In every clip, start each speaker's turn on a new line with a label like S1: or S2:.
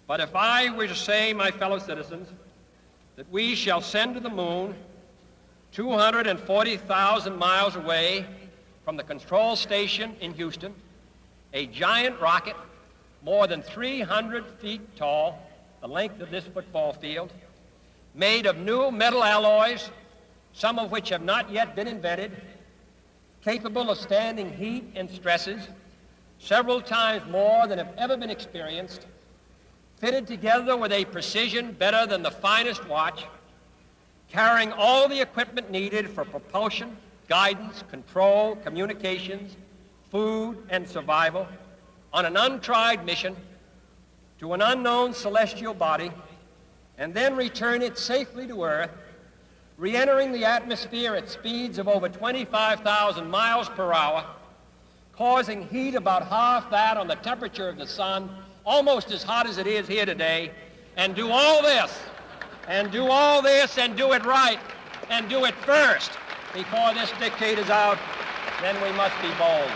S1: But if I were to say, my fellow citizens, that we shall send to the moon 240,000 miles away from the control station in Houston, a giant rocket more than 300 feet tall, the length of this football field, made of new metal alloys, some of which have not yet been invented, capable of standing heat and stresses several times more than have ever been experienced, fitted together with a precision better than the finest watch, carrying all the equipment needed for propulsion, guidance, control, communications, food, and survival on an untried mission to an unknown celestial body, and then return it safely to Earth, re-entering the atmosphere at speeds of over 25,000 miles per hour, causing heat about half that on the temperature of the sun, almost as hot as it is here today, and do all this, and do it right, and do it first before this decade is out, then we must be bold.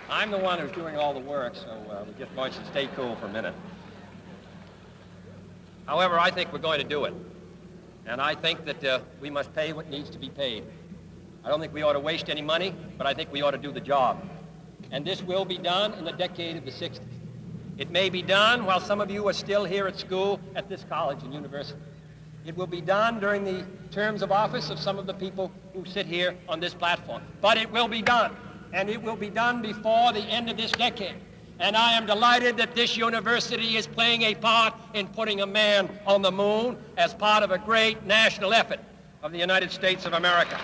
S1: I'm the one who's doing all the work, so we just want you to stay cool for a minute. However, I think we're going to do it. And I think that we must pay what needs to be paid. I don't think we ought to waste any money, but I think we ought to do the job. And this will be done in the decade of the 60s. It may be done while some of you are still here at school at this college and university. It will be done during the terms of office of some of the people who sit here on this platform. But it will be done, and it will be done before the end of this decade. And I am delighted that this university is playing a part in putting a man on the moon as part of a great national effort of the United States of America.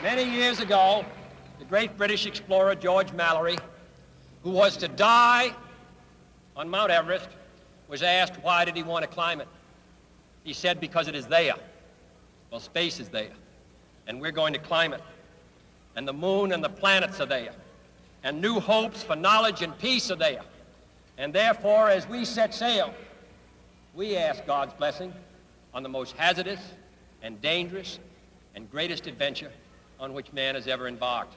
S1: Many years ago, the great British explorer George Mallory, who was to die on Mount Everest, was asked why did he want to climb it. He said, because it is there. Well, space is there, and we're going to climb it. And the moon and the planets are there. And new hopes for knowledge and peace are there. And therefore, as we set sail, we ask God's blessing on the most hazardous and dangerous and greatest adventure on which man has ever embarked.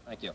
S1: Thank you.